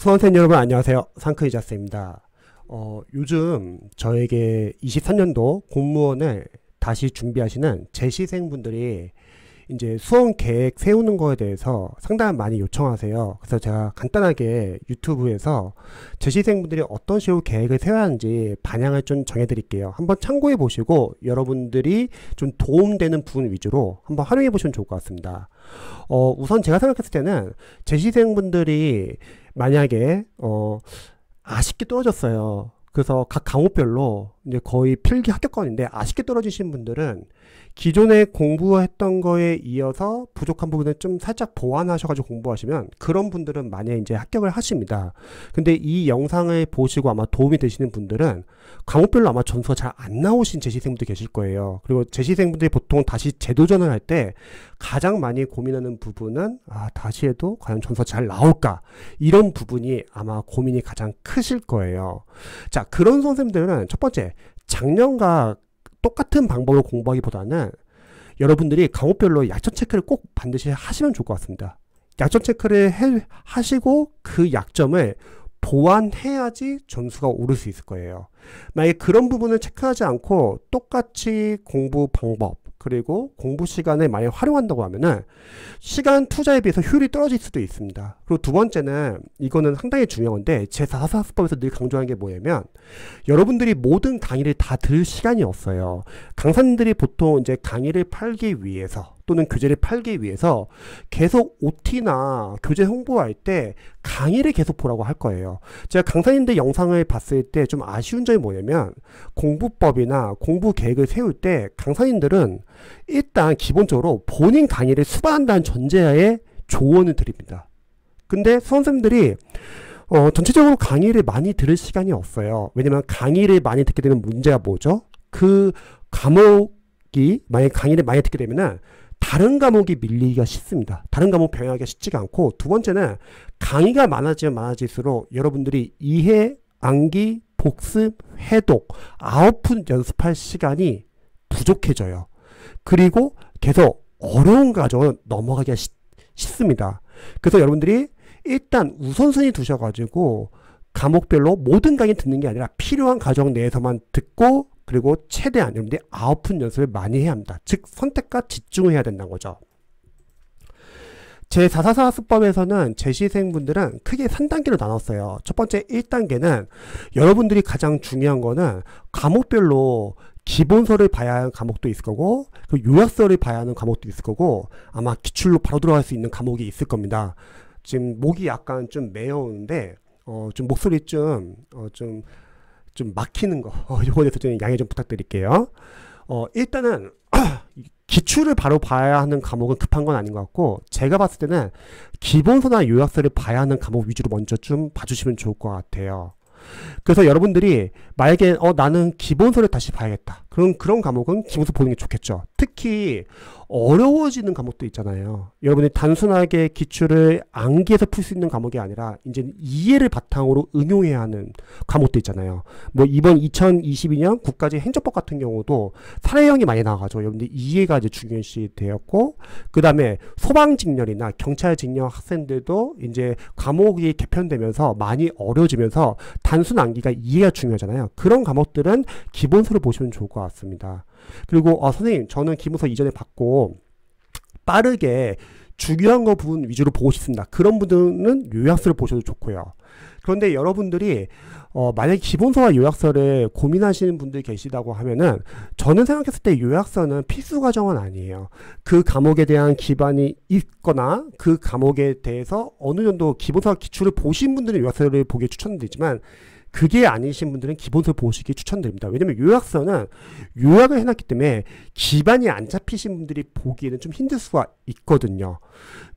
수험생 여러분 안녕하세요. 상크이자스입니다. 요즘 저에게 23년도 공무원을 다시 준비하시는 재시생분들이 이제 수험 계획 세우는 거에 대해서 상당히 많이 요청하세요. 그래서 제가 간단하게 유튜브에서 재시생분들이 어떤 식으로 계획을 세워야 하는지 방향을 좀 정해드릴게요. 한번 참고해 보시고 여러분들이 좀 도움되는 부분 위주로 한번 활용해 보시면 좋을 것 같습니다. 우선 제가 생각했을 때는 재시생분들이 만약에 아쉽게 떨어졌어요. 그래서 각 과목별로 이제 거의 필기 합격권인데 아쉽게 떨어지신 분들은 기존에 공부했던 거에 이어서 부족한 부분을 좀 살짝 보완하셔가지고 공부하시면 그런 분들은 만약에 이제 합격을 하십니다. 근데 이 영상을 보시고 아마 도움이 되시는 분들은 과목별로 아마 점수가 잘 안 나오신 재시생분들 계실 거예요. 그리고 재시생분들이 보통 다시 재도전을 할 때 가장 많이 고민하는 부분은 다시 해도 과연 점수가 잘 나올까, 이런 부분이 아마 고민이 가장 크실 거예요. 자, 그런 선생님들은 첫 번째, 작년과 똑같은 방법으로 공부하기보다는 여러분들이 과목별로 약점 체크를 꼭 반드시 하시면 좋을 것 같습니다. 약점 체크를 하시고 그 약점을 보완해야지 점수가 오를 수 있을 거예요. 만약에 그런 부분을 체크하지 않고 똑같이 공부 방법 그리고 공부 시간을 많이 활용한다고 하면은 시간 투자에 비해서 효율이 떨어질 수도 있습니다. 그리고 두 번째는, 이거는 상당히 중요한데 제 444학습법에서 늘 강조하는 게 뭐냐면, 여러분들이 모든 강의를 다 들을 시간이 없어요. 강사님들이 보통 이제 강의를 팔기 위해서 또는 교재를 팔기 위해서 계속 OT나 교재 홍보할 때 강의를 계속 보라고 할 거예요. 제가 강사님들 영상을 봤을 때 좀 아쉬운 점이 뭐냐면, 공부법이나 공부 계획을 세울 때 강사님들은 일단 기본적으로 본인 강의를 수반한다는 전제하에 조언을 드립니다. 근데 수험생들이 전체적으로 강의를 많이 들을 시간이 없어요. 왜냐면 강의를 많이 듣게 되면 문제가 뭐죠? 그 과목이, 만약에 강의를 많이 듣게 되면은 다른 과목이 밀리기가 쉽습니다. 다른 과목 병행하기가 쉽지가 않고, 두 번째는 강의가 많아지면 많아질수록 여러분들이 이해, 암기, 복습, 해독, 아웃풋 연습할 시간이 부족해져요. 그리고 계속 어려운 과정을 넘어가기가 쉽습니다. 그래서 여러분들이 일단 우선순위 두셔가지고 과목별로 모든 강의 듣는 게 아니라 필요한 과정 내에서만 듣고, 그리고 최대한 여러분들이 아웃풋 연습을 많이 해야 합니다. 즉 선택과 집중을 해야 된다는 거죠. 제 444학습법에서는 재시생분들은 크게 3단계로 나눴어요. 첫 번째 1단계는 여러분들이 가장 중요한 거는 과목별로 기본서를 봐야 하는 과목도 있을 거고, 그 요약서를 봐야 하는 과목도 있을 거고, 아마 기출로 바로 들어갈 수 있는 과목이 있을 겁니다. 지금 목이 약간 좀 메어오는데 좀 목소리 좀 막히는 거, 요거에 대해서 좀 양해 좀 부탁드릴게요. 일단은 기출을 바로 봐야 하는 과목은 급한 건 아닌 것 같고, 제가 봤을 때는 기본서나 요약서를 봐야 하는 과목 위주로 먼저 좀 봐주시면 좋을 것 같아요. 그래서 여러분들이 만약에 나는 기본서를 다시 봐야겠다, 그럼 그런 과목은 기본서 보는 게 좋겠죠. 특히 어려워지는 과목도 있잖아요. 여러분이 단순하게 기출을 암기해서 풀 수 있는 과목이 아니라 이제 이해를 바탕으로 응용해야 하는 과목도 있잖아요. 뭐 이번 2022년 국가직 행정법 같은 경우도 사례형이 많이 나와가지고 여러분들 이해가 이제 중요시 되었고, 그 다음에 소방직렬이나 경찰직렬 학생들도 이제 과목이 개편되면서 많이 어려워지면서 단순 암기가 이해가 중요하잖아요. 그런 과목들은 기본서를 보시면 좋을 것 같습니다. 그리고 선생님, 저는 기본서 이전에 받고 빠르게 중요한 거 부분 위주로 보고 싶습니다. 그런 분들은 요약서를 보셔도 좋고요. 그런데 여러분들이 만약에 기본서와 요약서를 고민하시는 분들이 계시다고 하면은, 저는 생각했을 때 요약서는 필수 과정은 아니에요. 그 과목에 대한 기반이 있거나 그 과목에 대해서 어느 정도 기본서와 기출을 보신 분들은 요약서를 보기 추천드리지만, 그게 아니신 분들은 기본서 보시기 추천드립니다. 왜냐면 요약서는 요약을 해놨기 때문에 기반이 안 잡히신 분들이 보기에는 좀 힘들 수가 있거든요.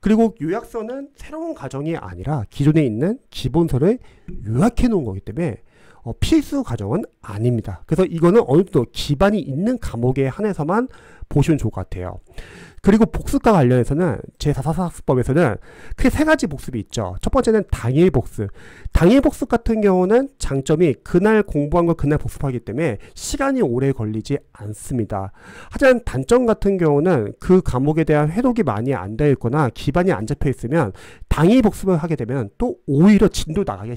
그리고 요약서는 새로운 과정이 아니라 기존에 있는 기본서를 요약해 놓은 거기 때문에 필수 과정은 아닙니다. 그래서 이거는 어느 정도 기반이 있는 과목에 한해서만 보시면 좋을 것 같아요. 그리고 복습과 관련해서는 제444학습법에서는 크게 세 가지 복습이 있죠. 첫 번째는 당일 복습. 당일 복습 같은 경우는 장점이 그날 공부한 걸 그날 복습하기 때문에 시간이 오래 걸리지 않습니다. 하지만 단점 같은 경우는 그 과목에 대한 회독이 많이 안 되어 있거나 기반이 안 잡혀 있으면 당일 복습을 하게 되면 또 오히려 진도 나가기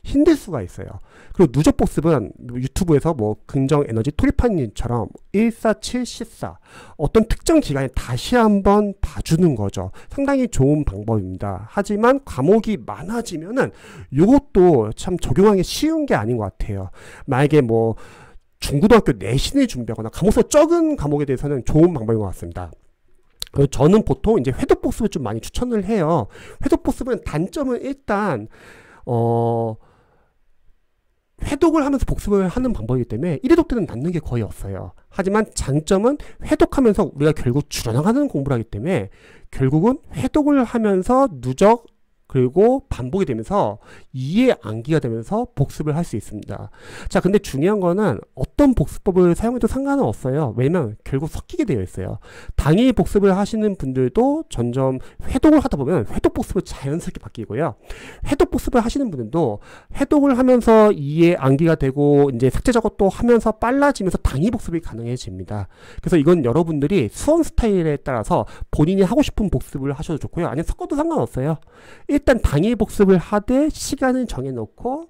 힘들 수가 있어요. 그리고 누적 복습은 유튜브에서 뭐 긍정 에너지 토리파님처럼 147, 14 어떤 특정 기간에 다시 한번 봐주는 거죠. 상당히 좋은 방법입니다. 하지만 과목이 많아지면은 이것도 참 적용하기 쉬운 게 아닌 것 같아요. 만약에 뭐 중고등학교 내신을 준비하거나 과목수 적은 과목에 대해서는 좋은 방법인 것 같습니다. 저는 보통 이제 회독 복습을 좀 많이 추천을 해요. 회독 복습은 단점은 일단 회독을 하면서 복습을 하는 방법이기 때문에 1회독 때는 남는 게 거의 없어요. 하지만 장점은 회독하면서 우리가 결국 줄여나가는 공부를 하기 때문에 결국은 회독을 하면서 누적 그리고 반복이 되면서 이해 암기가 되면서 복습을 할 수 있습니다. 자, 근데 중요한 거는 어떤 복습법을 사용해도 상관은 없어요. 왜냐면 결국 섞이게 되어 있어요. 당일 복습을 하시는 분들도 점점 회독을 하다 보면 회독 복습을 자연스럽게 바뀌고요. 회독 복습을 하시는 분들도 회독을 하면서 이해 암기가 되고 이제 삭제 작업도 하면서 빨라지면서 당일 복습이 가능해집니다. 그래서 이건 여러분들이 수험 스타일에 따라서 본인이 하고 싶은 복습을 하셔도 좋고요. 아니면 섞어도 상관없어요. 일단 당일 복습을 하되 시간을 정해놓고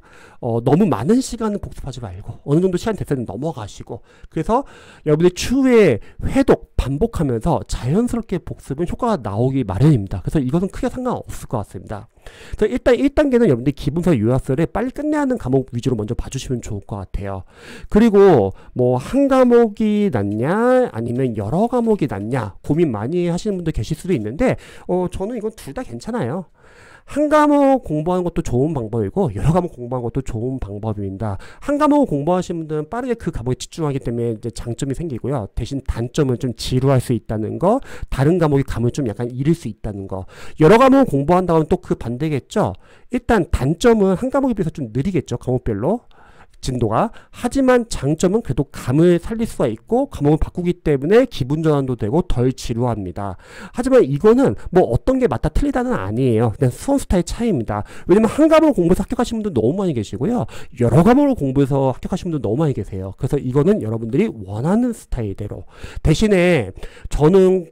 너무 많은 시간을 복습하지 말고 어느 정도 시간 됐을 때 넘어가시고, 그래서 여러분들 추후에 회독 반복하면서 자연스럽게 복습은 효과가 나오기 마련입니다. 그래서 이것은 크게 상관없을 것 같습니다. 그래서 일단 1단계는 여러분들 기본서 요약서를 빨리 끝내야 하는 과목 위주로 먼저 봐주시면 좋을 것 같아요. 그리고 뭐 한 과목이 낫냐 아니면 여러 과목이 낫냐 고민 많이 하시는 분들 계실 수도 있는데 저는 이건 둘 다 괜찮아요. 한 과목 공부하는 것도 좋은 방법이고 여러 과목 공부하는 것도 좋은 방법입니다. 한 과목을 공부하시는 분들은 빠르게 그 과목에 집중하기 때문에 이제 장점이 생기고요. 대신 단점은 좀 지루할 수 있다는 거, 다른 과목의 감을 좀 약간 잃을 수 있다는 거. 여러 과목을 공부한다면 또 그 반대겠죠. 일단 단점은 한 과목에 비해서 좀 느리겠죠. 과목별로 진도가. 하지만 장점은 그래도 감을 살릴 수가 있고 과목을 바꾸기 때문에 기분 전환도 되고 덜 지루합니다. 하지만 이거는 뭐 어떤 게 맞다 틀리다는 아니에요. 그냥 수험 스타일 차이입니다. 왜냐면 한 과목을 공부해서 합격하신 분들 너무 많이 계시고요. 여러 과목을 공부해서 합격하신 분들 너무 많이 계세요. 그래서 이거는 여러분들이 원하는 스타일대로. 대신에 저는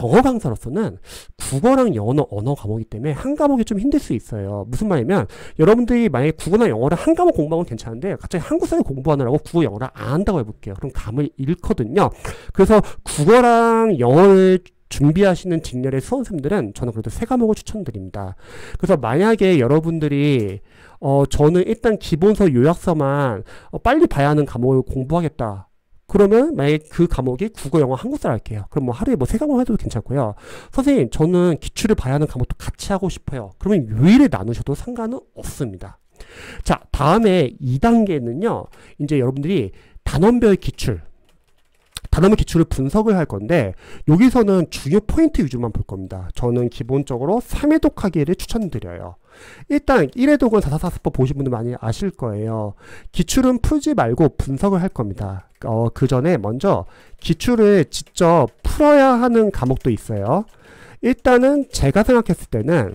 영어 강사로서는 국어랑 영어는 언어 과목이기 때문에 한 과목이 좀 힘들 수 있어요. 무슨 말이냐면 여러분들이 만약에 국어나 영어를 한 과목 공부하면 괜찮은데 갑자기 한국사를 공부하느라고 국어 영어를 안 한다고 해볼게요. 그럼 감을 잃거든요. 그래서 국어랑 영어를 준비하시는 직렬의 수험생들은 저는 그래도 세 과목을 추천드립니다. 그래서 만약에 여러분들이 저는 일단 기본서 요약서만 빨리 봐야 하는 과목을 공부하겠다. 그러면 만약에 그 과목이 국어, 영어, 한국사를 할게요. 그럼 뭐 하루에 뭐 세 과목 해도 괜찮고요. 선생님 저는 기출을 봐야 하는 과목도 같이 하고 싶어요. 그러면 요일을 나누셔도 상관은 없습니다. 자, 다음에 2단계는요. 이제 여러분들이 단원별 기출을 분석을 할 건데 여기서는 주요 포인트 위주만 볼 겁니다. 저는 기본적으로 3회독 하기를 추천드려요. 일단 1회독은 444법 보신 분들 많이 아실 거예요. 기출은 풀지 말고 분석을 할 겁니다. 그 전에 먼저 기출을 직접 풀어야 하는 과목도 있어요. 일단은 제가 생각했을 때는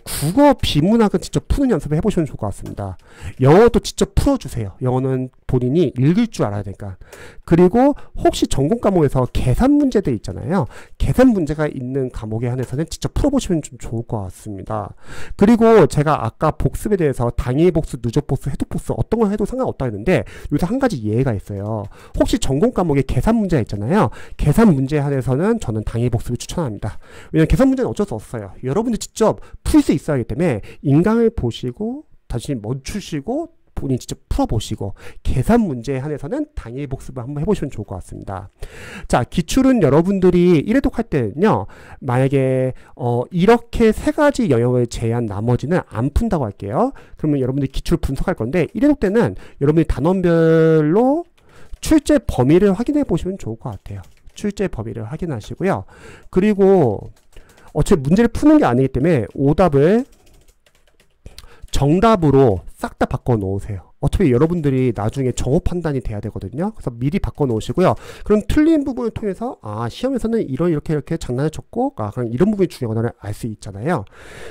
국어 비문학은 직접 푸는 연습을 해보시면 좋을 것 같습니다. 영어도 직접 풀어주세요. 영어는 본인이 읽을 줄 알아야 되니까. 그리고 혹시 전공 과목에서 계산 문제들 있잖아요. 계산 문제가 있는 과목에 한해서는 직접 풀어보시면 좀 좋을 것 같습니다. 그리고 제가 아까 복습에 대해서 당일 복습, 누적 복습, 회독 복습 어떤 걸 해도 상관없다 했는데 여기서 한 가지 예외가 있어요. 혹시 전공 과목에 계산 문제가 있잖아요. 계산 문제에 한해서는 저는 당일 복습을 추천합니다. 왜냐면 계산 문제는 어쩔 수 없어요. 여러분들 직접 풀 수 있어야 하기 때문에 인강을 보시고 다시 멈추시고 본인 직접 풀어보시고 계산 문제에 한해서는 당일 복습을 한번 해보시면 좋을 것 같습니다. 자, 기출은 여러분들이 1회독 할 때는요, 만약에 이렇게 세 가지 영역을 제한 나머지는 안 푼다고 할게요. 그러면 여러분들이 기출 분석할 건데 1회독 때는 여러분들이 단원별로 출제 범위를 확인해 보시면 좋을 것 같아요. 출제 범위를 확인하시고요. 그리고 어차피 문제를 푸는 게 아니기 때문에 오답을 정답으로 싹 다 바꿔 놓으세요. 어차피 여러분들이 나중에 정오 판단이 돼야 되거든요. 그래서 미리 바꿔 놓으시고요. 그럼 틀린 부분을 통해서 시험에서는 이렇게 장난을 쳤고 그럼 이런 부분이 중요하다는 알 수 있잖아요.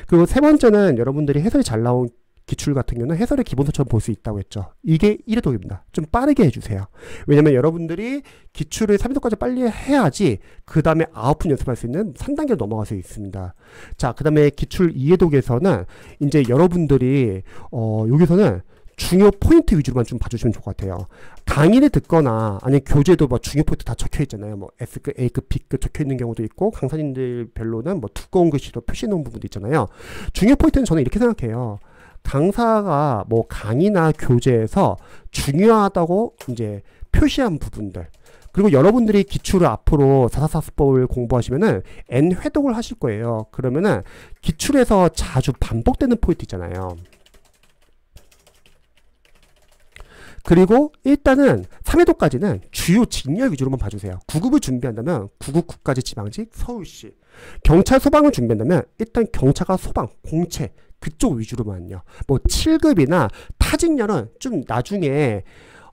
그리고 세 번째는 여러분들이 해설이 잘 나온 기출 같은 경우는 해설의 기본서처럼 볼 수 있다고 했죠. 이게 1회독입니다. 좀 빠르게 해주세요. 왜냐면 여러분들이 기출을 3회독까지 빨리 해야지 그 다음에 9분 연습할 수 있는 3단계로 넘어갈 수 있습니다. 자, 그 다음에 기출 2회독에서는 이제 여러분들이 여기서는 중요 포인트 위주로만 좀 봐주시면 좋을 것 같아요. 강의를 듣거나 아니면 교재도 뭐 중요 포인트 다 적혀 있잖아요. 뭐 S급, A급, B급 적혀 있는 경우도 있고 강사님들 별로는 뭐 두꺼운 글씨로 표시해 놓은 부분도 있잖아요. 중요 포인트는 저는 이렇게 생각해요. 강사가 뭐 강의나 교재에서 중요하다고 이제 표시한 부분들, 그리고 여러분들이 기출을 앞으로 444수법을 공부하시면은 N회독을 하실 거예요. 그러면은 기출에서 자주 반복되는 포인트 있잖아요. 그리고 일단은 3회독까지는 주요 직렬 위주로만 봐주세요. 9급을 준비한다면 9급 국가직 지방직 서울시, 경찰 소방을 준비한다면 일단 경찰과 소방, 공채 그쪽 위주로만요. 뭐 7급이나 타직렬은 좀 나중에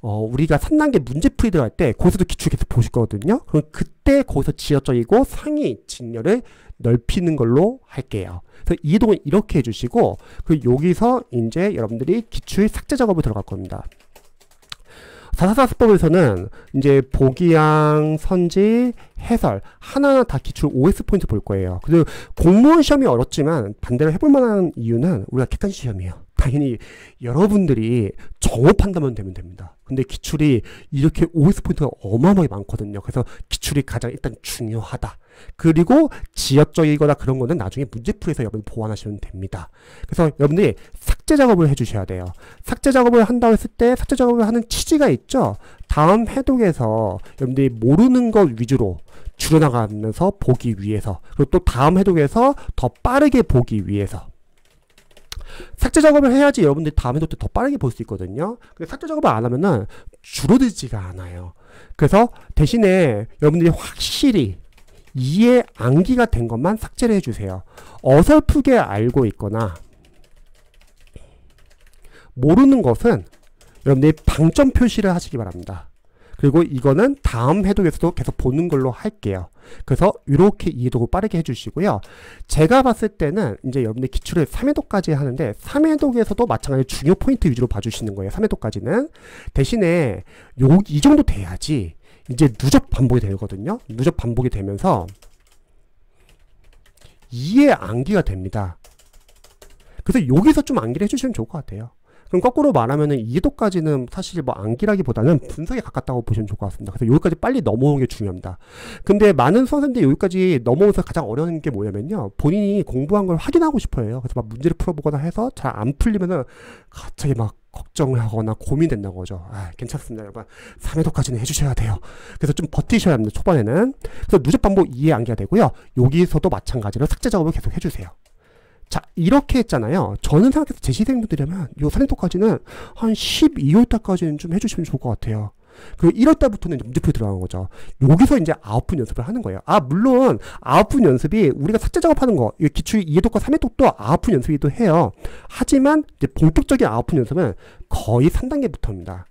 우리가 3단계 문제풀이 들어갈 때 거기서도 기출 계속 보실 거거든요. 그럼 그때 거기서 지역적이고 상위 직렬을 넓히는 걸로 할게요. 그래서 이동은 이렇게 해주시고, 그리고 여기서 이제 여러분들이 기출 삭제 작업을 들어갈 겁니다. 444수법에서는 이제 보기양, 선지, 해설 하나하나 다 기출 OS 포인트 볼 거예요. 그리고 공무원 시험이 어렵지만 반대로 해볼 만한 이유는 우리가 객관 시험이에요. 당연히 여러분들이 정오 판단만 되면 됩니다. 근데 기출이 이렇게 OS 포인트가 어마어마하게 많거든요. 그래서 기출이 가장 일단 중요하다. 그리고 지역적이거나 그런 거는 나중에 문제풀이에서 여러분 보완하시면 됩니다. 그래서 여러분들이 삭제 작업을 해주셔야 돼요. 삭제 작업을 한다고 했을 때 삭제 작업을 하는 취지가 있죠. 다음 해독에서 여러분들이 모르는 것 위주로 줄여나가면서 보기 위해서, 그리고 또 다음 해독에서 더 빠르게 보기 위해서 삭제 작업을 해야지 여러분들이 다음 해독 때 더 빠르게 볼 수 있거든요. 근데 삭제 작업을 안 하면은 줄어들지가 않아요. 그래서 대신에 여러분들이 확실히 이해 암기가 된 것만 삭제를 해주세요. 어설프게 알고 있거나 모르는 것은 여러분들이 방점 표시를 하시기 바랍니다. 그리고 이거는 다음 해독에서도 계속 보는 걸로 할게요. 그래서 이렇게 이해도를 빠르게 해주시고요. 제가 봤을 때는 이제 여러분들 기출을 3회독까지 하는데 3회독에서도 마찬가지로 중요 포인트 위주로 봐주시는 거예요. 3회독까지는. 대신에 이 정도 돼야지 이제 누적 반복이 되거든요. 누적 반복이 되면서 이해 암기가 됩니다. 그래서 여기서 좀 암기를 해주시면 좋을 것 같아요. 그럼 거꾸로 말하면은 2회독까지는 사실 뭐 암기라기보다는 분석에 가깝다고 보시면 좋을 것 같습니다. 그래서 여기까지 빨리 넘어오는 게 중요합니다. 근데 많은 수험생들이 여기까지 넘어오면서 가장 어려운 게 뭐냐면요, 본인이 공부한 걸 확인하고 싶어요. 그래서 막 문제를 풀어보거나 해서 잘 안 풀리면은 갑자기 막 걱정을 하거나 고민된다는 거죠. 괜찮습니다, 여러분. 3회독까지는 해주셔야 돼요. 그래서 좀 버티셔야 합니다, 초반에는. 그래서 누적 반복 이해 암기가 되고요. 여기서도 마찬가지로 삭제 작업을 계속 해주세요. 자, 이렇게 했잖아요. 저는 생각해서 제 시생분들이라면 요 3회독까지는 한 12월달까지는 좀 해주시면 좋을 것 같아요. 그리고 1월달부터는 문제풀이 들어가는 거죠. 여기서 이제 9분 연습을 하는 거예요. 물론 9분 연습이 우리가 삭제 작업하는 거, 기출 2회독과 3회독도 9분 연습이기도 해요. 하지만 이제 본격적인 9분 연습은 거의 3단계부터입니다.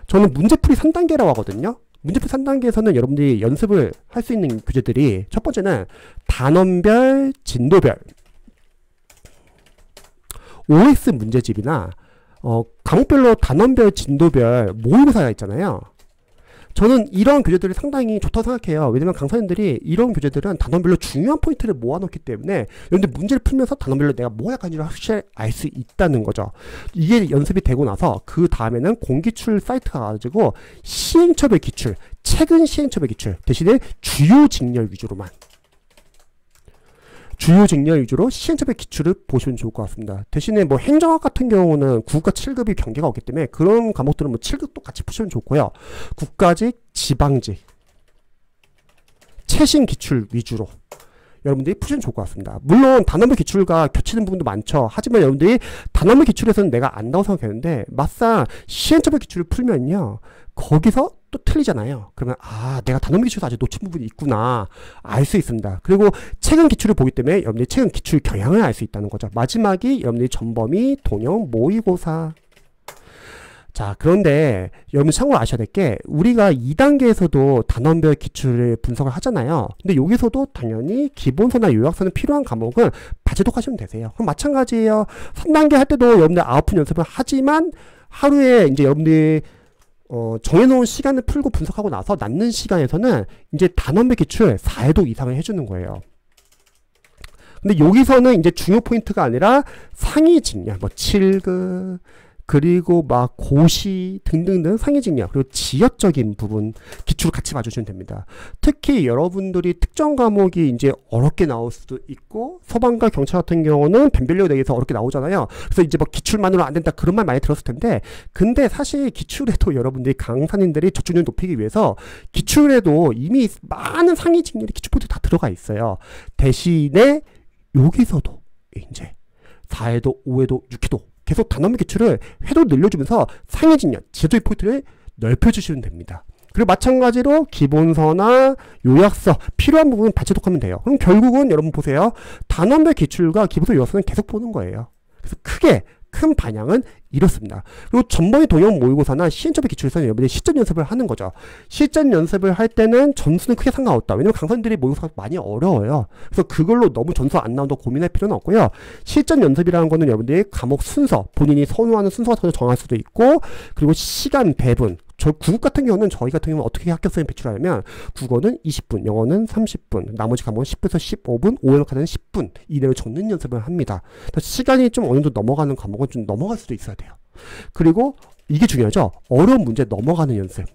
저는 문제풀이 3단계라고 하거든요. 문제풀이 3단계에서는 여러분들이 연습을 할 수 있는 교재들이, 첫 번째는 단원별, 진도별, OS 문제집이나 과목별로 단원별, 진도별 모의고사가 있잖아요. 저는 이런 교재들이 상당히 좋다고 생각해요. 왜냐면 강사님들이 이런 교재들은 단원별로 중요한 포인트를 모아놓기 때문에 여러분들 문제를 풀면서 단원별로 내가 뭐 할까지를 확실히 알 수 있다는 거죠. 이게 연습이 되고 나서 그 다음에는 공기출 사이트가 가지고 시행처별 기출, 최근 시행처별 기출 대신에 주요 직렬 위주로만, 주요 직렬 위주로 시행처별 기출을 보시면 좋을 것 같습니다. 대신에 뭐 행정학 같은 경우는 9급과 7급이 경계가 없기 때문에 그런 과목들은 뭐 7급도 같이 푸시면 좋고요. 국가직, 지방직, 최신 기출 위주로 여러분들이 푸시면 좋을 것 같습니다. 물론 단원별 기출과 겹치는 부분도 많죠. 하지만 여러분들이 단원별 기출에서는 내가 안다고 생각했는데 막상 시행처별 기출을 풀면요, 거기서 또 틀리잖아요. 그러면 내가 단원별 기출에서 아직 놓친 부분이 있구나 알 수 있습니다. 그리고 최근 기출을 보기 때문에 여러분들이 최근 기출 경향을 알 수 있다는 거죠. 마지막이 여러분들이 전범위, 통영, 모의고사. 자, 그런데 여러분 참고로 아셔야 될 게 우리가 2단계에서도 단원별 기출을 분석을 하잖아요. 근데 여기서도 당연히 기본서나 요약서는 필요한 과목은 바제독하시면 되세요. 그럼 마찬가지예요. 3단계 할 때도 여러분들 아웃풋 연습을 하지만 하루에 이제 여러분들이 정해놓은 시간을 풀고 분석하고 나서 남는 시간에서는 이제 단원별 기출 4회독 이상을 해주는 거예요. 근데 여기서는 이제 중요 포인트가 아니라 상위 직량, 뭐 7급, 그리고 막 고시 등등등 상위 직량, 그리고 지역적인 부분 기출을 같이 봐주시면 됩니다. 특히 여러분들이 특정 과목이 이제 어렵게 나올 수도 있고, 소방과 경찰 같은 경우는 변별력에 대해서 어렵게 나오잖아요. 그래서 이제 뭐 기출만으로 안 된다 그런 말 많이 들었을 텐데, 근데 사실 기출에도 여러분들이 강사님들이 저출률 높이기 위해서 기출에도 이미 많은 상위 직렬이 기출 포인트 다 들어가 있어요. 대신에 여기서도 이제 4회도, 5회도, 6회도 계속 단원별 기출을 회도 늘려주면서 상위 직렬, 지적인 포인트를 넓혀주시면 됩니다. 그리고 마찬가지로 기본서나 요약서 필요한 부분은 바제독하면 돼요. 그럼 결국은 여러분 보세요. 단원별 기출과 기본서 요약서는 계속 보는 거예요. 그래서 큰 반향은 이렇습니다. 그리고 전번에 동형 모의고사나 시행착오 기출에서는 여러분들이 실전 연습을 하는 거죠. 실전 연습을 할 때는 점수는 크게 상관없다. 왜냐면 강사님들이 모의고사가 많이 어려워요. 그래서 그걸로 너무 점수 안 나온다고 고민할 필요는 없고요. 실전 연습이라는 거는 여러분들이 과목 순서, 본인이 선호하는 순서 같은 걸 정할 수도 있고, 그리고 시간 배분. 국어 같은 경우는 저희 같은 경우는 어떻게 학교성에 배출하냐면 국어는 20분, 영어는 30분, 나머지 과목은 10분에서 15분, 오해력하는 10분 이대로 적는 연습을 합니다. 시간이 좀 어느 정도 넘어가는 과목은 좀 넘어갈 수도 있어야 돼요. 그리고 이게 중요하죠. 어려운 문제 넘어가는 연습.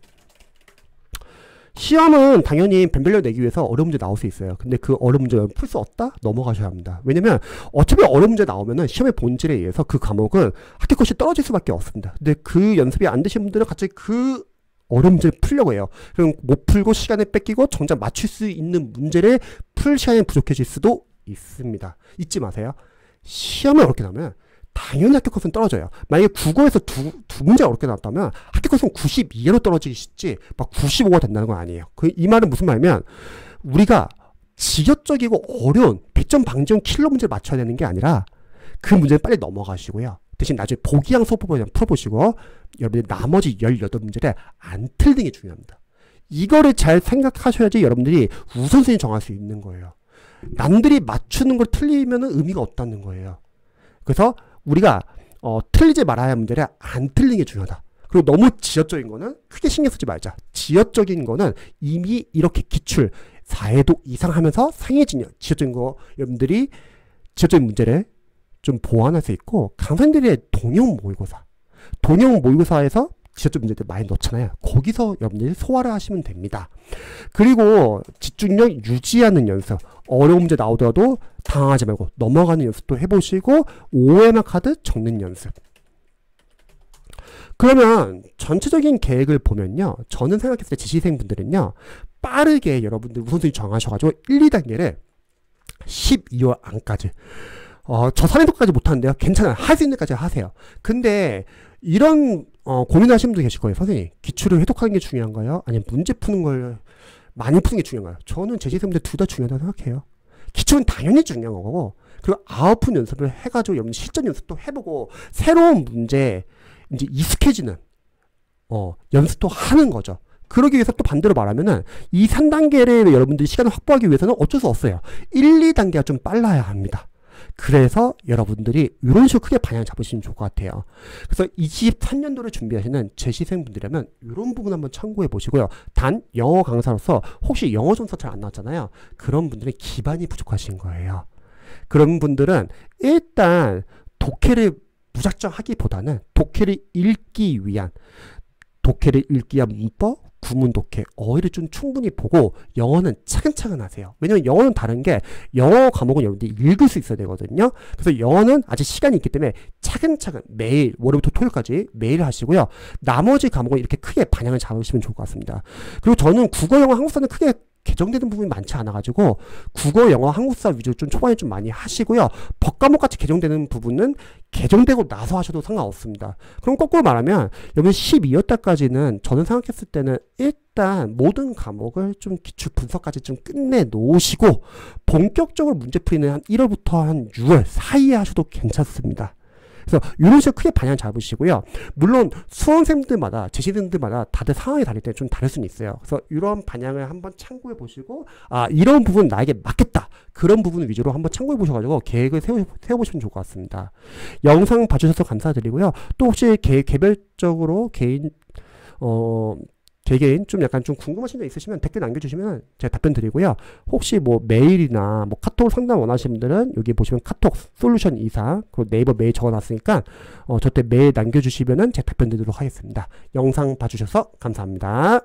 시험은 당연히 변별력 내기 위해서 어려운 문제 나올 수 있어요. 근데 그 어려운 문제를 풀 수 없다? 넘어가셔야 합니다. 왜냐면 어차피 어려운 문제 나오면은 시험의 본질에 의해서 그 과목은 합격컷이 떨어질 수밖에 없습니다. 근데 그 연습이 안 되신 분들은 갑자기 그 어려운 문제를 풀려고 해요. 그럼 못 풀고 시간을 뺏기고 정작 맞출 수 있는 문제를 풀 시간이 부족해질 수도 있습니다. 잊지 마세요. 시험이 어렵게 나오면 당연히 합격컷은 떨어져요. 만약에 국어에서 두 문제가 어렵게 나왔다면 합격컷은 92로 떨어지기 쉽지 막 95가 된다는 건 아니에요. 이 말은 무슨 말이면 우리가 지역적이고 어려운 100점 방지용 킬러 문제를 맞춰야 되는 게 아니라 그 문제를 빨리 넘어가시고요. 대신 나중에 보기양 소법을 풀어보시고 여러분들 나머지 18문제를 안 틀리는 게 중요합니다. 이거를 잘 생각하셔야지 여러분들이 우선순위 정할 수 있는 거예요. 남들이 맞추는 걸 틀리면 의미가 없다는 거예요. 그래서 우리가 틀리지 말아야 할 문제를 안 틀리는 게 중요하다. 그리고 너무 지역적인 거는 크게 신경 쓰지 말자. 지역적인 거는 이미 이렇게 기출 4회독 이상 하면서 상위 직렬, 지역적인 거 여러분들이 지역적인 문제를 좀 보완할 수 있고, 강사님들의 동형 모의고사에서 지역적 문제들 많이 넣잖아요. 거기서 여러분들이 소화를 하시면 됩니다. 그리고 집중력 유지하는 연습. 어려운 문제 나오더라도 당황하지 말고 넘어가는 연습도 해보시고, OMR 카드 적는 연습. 그러면 전체적인 계획을 보면요, 저는 생각했을 때 지시생분들은요 빠르게 여러분들 우선순위 정하셔가지고 1, 2단계를 12월 안까지 저 3회독까지 못하는데요, 괜찮아요. 할 수 있는 데까지 하세요. 근데 이런 고민하시는 분도 계실 거예요. 선생님, 기출을 회독하는 게 중요한가요? 아니면 문제 푸는 걸 많이 푸는 게 중요한가요? 저는 제시생분들 둘 다 중요하다고 생각해요. 기출은 당연히 중요한 거고, 그리고 아웃풋 연습을 해가지고 여러분 실전 연습도 해보고 새로운 문제 이제 익숙해지는 연습도 하는 거죠. 그러기 위해서 또 반대로 말하면은 이 3단계를 여러분들이 시간을 확보하기 위해서는 어쩔 수 없어요. 1, 2단계가 좀 빨라야 합니다. 그래서 여러분들이 이런 식으로 크게 방향 잡으시면 좋을 것 같아요. 그래서 23년도를 준비하시는 재시생분들이라면 이런 부분 한번 참고해 보시고요. 단 영어 강사로서 혹시 영어 점수 잘 안 나왔잖아요. 그런 분들은 기반이 부족하신 거예요. 그런 분들은 일단 독해를 무작정 하기보다는 독해를 읽기 위한 문법, 구문 독해, 어휘를 좀 충분히 보고 영어는 차근차근 하세요. 왜냐면 영어는 다른 게, 영어 과목은 여러분들이 읽을 수 있어야 되거든요. 그래서 영어는 아직 시간이 있기 때문에 차근차근 매일, 월요일부터 토요일까지 매일 하시고요. 나머지 과목은 이렇게 크게 방향을 잡으시면 좋을 것 같습니다. 그리고 저는 국어, 영어, 한국사는 크게 개정되는 부분이 많지 않아가지고 국어, 영어, 한국사 위주로 좀 초반에 좀 많이 하시고요. 법과목 같이 개정되는 부분은 개정되고 나서 하셔도 상관없습니다. 그럼 거꾸로 말하면 여러분 12월 달까지는 저는 생각했을 때는 일단 모든 과목을 좀 기출 분석까지 좀 끝내 놓으시고 본격적으로 문제풀이는 한 1월부터 한 6월 사이에 하셔도 괜찮습니다. 그래서 이런 식으로 크게 방향 잡으시고요. 물론 수험생들마다 재시생들마다 다들 상황이 다를 때 좀 다를 수는 있어요. 그래서 이런 방향을 한번 참고해 보시고 이런 부분 나에게 맞겠다. 그런 부분 위주로 한번 참고해 보셔가지고 계획을 세워보시면 좋을 것 같습니다. 영상 봐주셔서 감사드리고요. 또 혹시 개별적으로 개개인 좀 약간 좀 궁금하신 점 있으시면 댓글 남겨주시면 제가 답변 드리고요. 혹시 뭐 메일이나 뭐 카톡 상담 원하시는 분들은 여기 보시면 카톡 솔루션 24 그리고 네이버 메일 적어놨으니까 저때 메일 남겨주시면은 제가 답변 드리도록 하겠습니다. 영상 봐주셔서 감사합니다.